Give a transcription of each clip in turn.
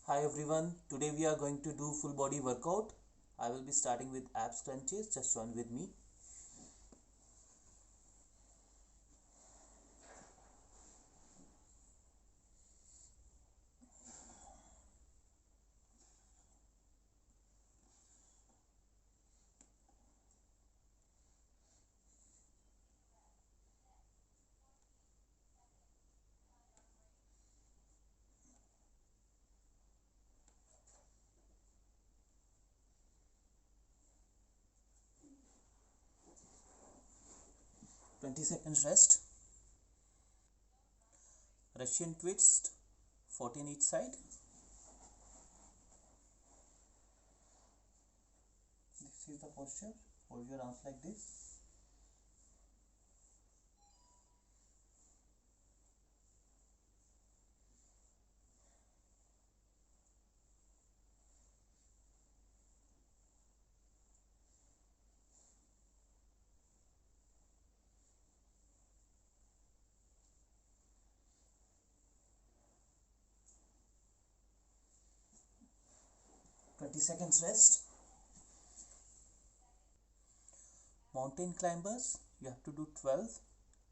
Hi everyone, today we are going to do full body workout. I will be starting with abs crunches, just join with me. 20 seconds rest. Russian twist, 14 each side. This is the posture, hold your arms like this. 20 seconds rest. Mountain climbers, you have to do 12,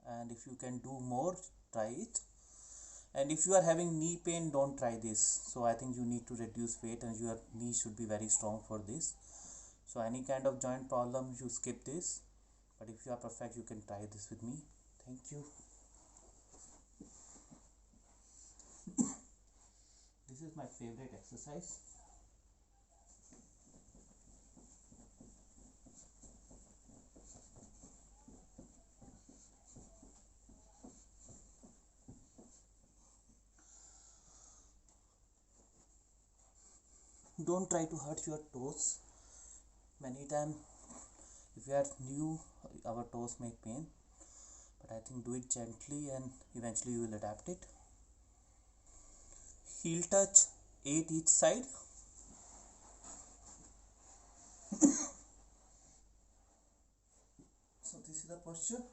and if you can do more, try it. And if you are having knee pain, don't try this. So I think you need to reduce weight and your knee should be very strong for this. So any kind of joint problem, you skip this. But if you are perfect, you can try this with me. Thank you. This is my favorite exercise. Don't try to hurt your toes. Many times, if you are new, our toes make pain. But I think do it gently and eventually you will adapt it. Heel touch 8 each side. So this is the posture.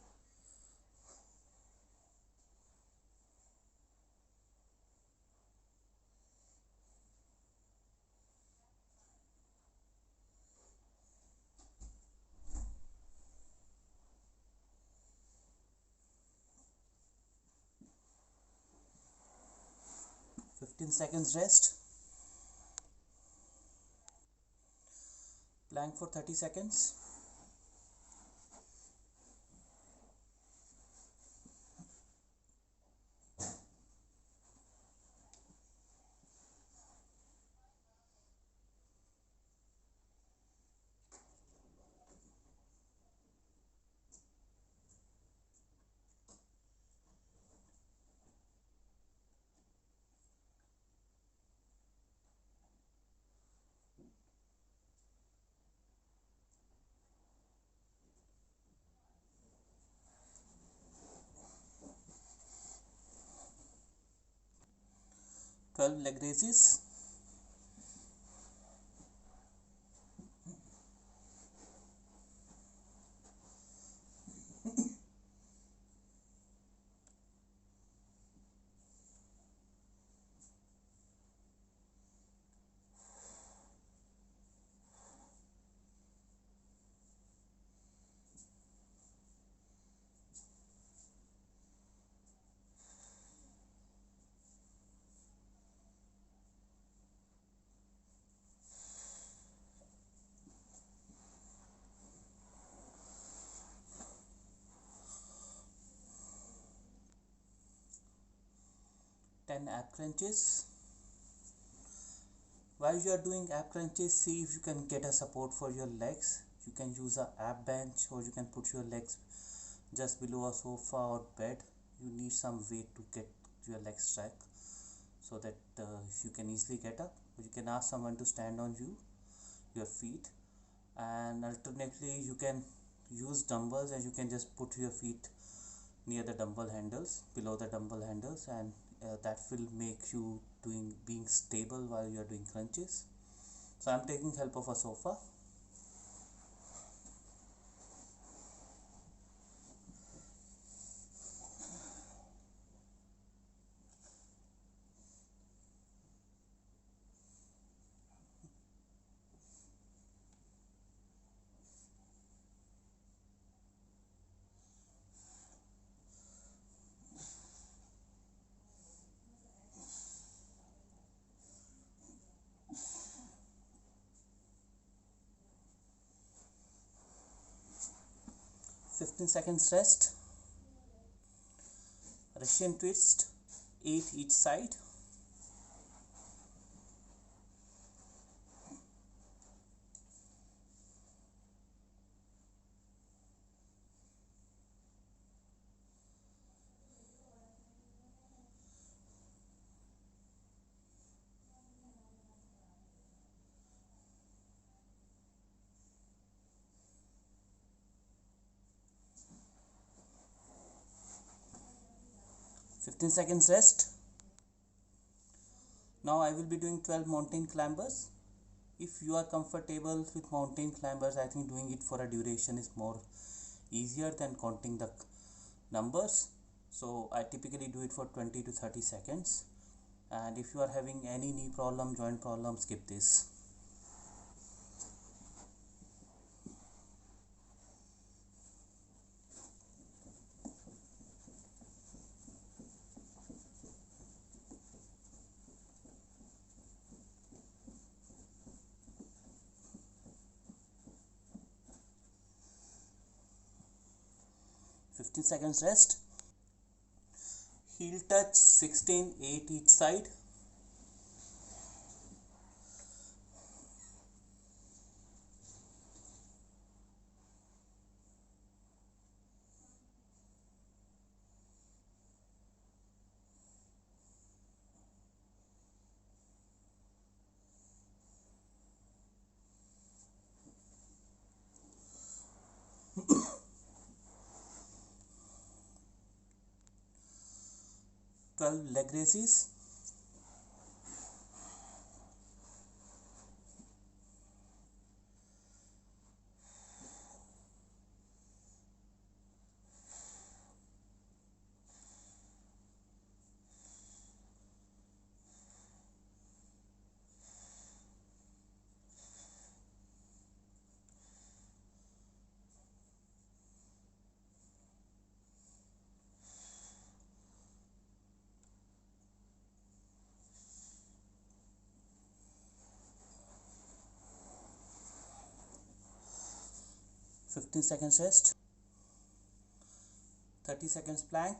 15 seconds rest. Plank for 30 seconds. 12 leg raises. 10 ab crunches. While you are doing ab crunches, see if you can get a support for your legs. You can use a ab bench or you can put your legs just below a sofa or bed. You need some weight to get your legs straight so that you can easily get up. Or you can ask someone to stand on your feet, and alternately you can use dumbbells and you can just put your feet near the dumbbell handles, below the dumbbell handles, and that will make you being stable while you are doing crunches. So I'm taking help of a sofa. 15 seconds rest. Russian twist, 8 each side. 15 seconds rest. Now I will be doing 12 mountain climbers. If you are comfortable with mountain climbers, I think doing it for a duration is more easier than counting the numbers. So I typically do it for 20 to 30 seconds. And if you are having any knee problem, joint problem, skip this. 15 seconds rest. Heel touch, 16, 8 each side. 12 leg raises. 15 seconds rest. 30 seconds plank.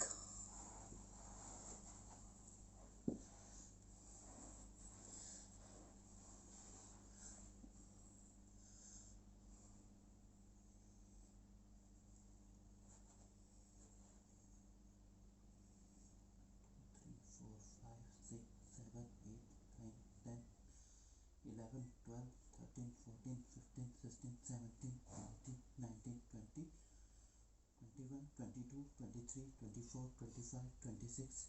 11, 12, 13, 14, 15, 16, 17, 18, 19, 20, 21, 22, 23, 24, 25, 26,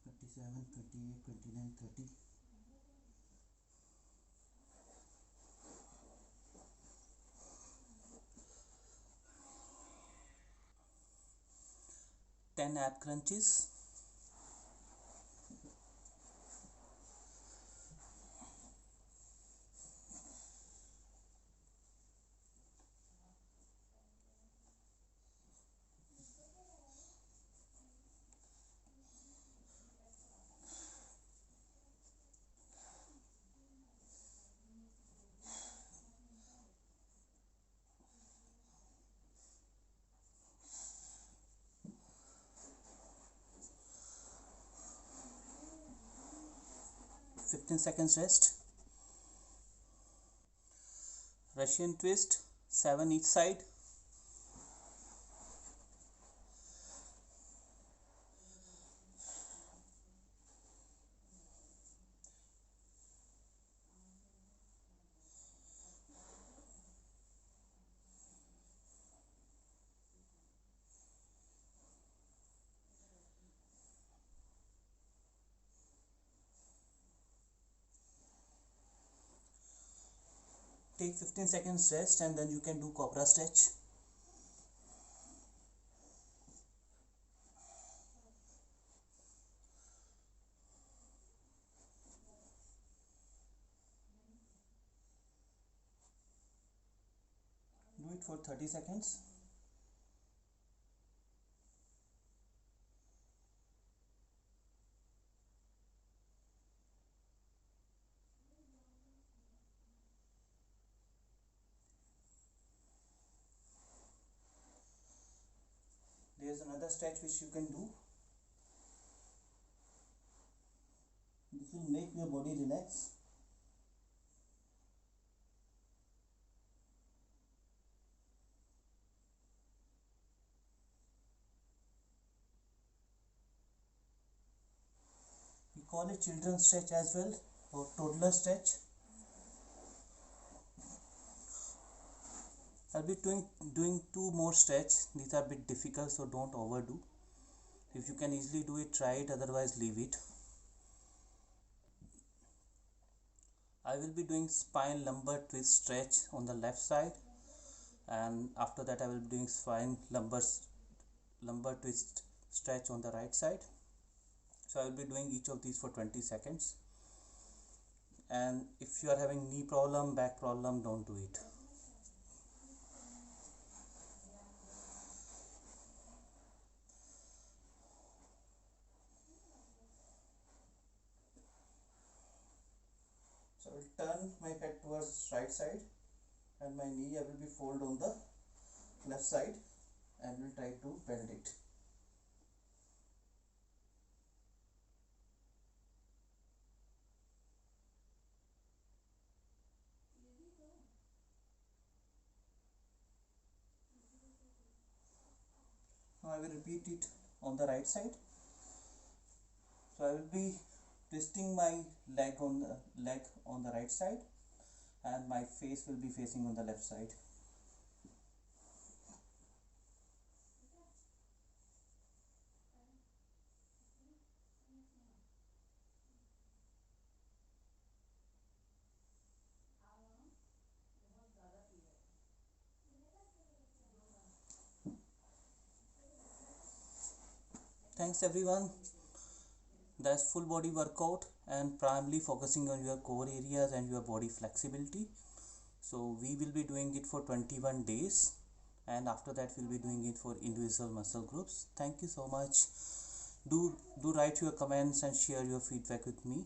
27, 28, 29, 30. 10 ab crunches. 15 seconds rest. Russian twist, 7 each side. 15 seconds rest and then you can do cobra stretch. Do it for 30 seconds. Here's another stretch which you can do. This will make your body relax. We call it children's stretch as well, or toddler stretch. I'll be doing two more stretch. These are a bit difficult, so don't overdo. If you can easily do it, try it, otherwise leave it. I will be doing spine lumbar twist stretch on the left side, and after that I will be doing spine lumbar twist stretch on the right side. So I will be doing each of these for 20 seconds. And if you are having knee problem, back problem, don't do it. So I will turn my head towards right side, and my knee I will be fold on the left side, and will try to bend it. Now I will repeat it on the right side. So I will be twisting my leg on the right side, and my face will be facing on the left side. Thanks everyone. That's full body workout and primarily focusing on your core areas and your body flexibility. So we will be doing it for 21 days, and after that we'll be doing it for individual muscle groups. Thank you so much. Do write your comments and share your feedback with me.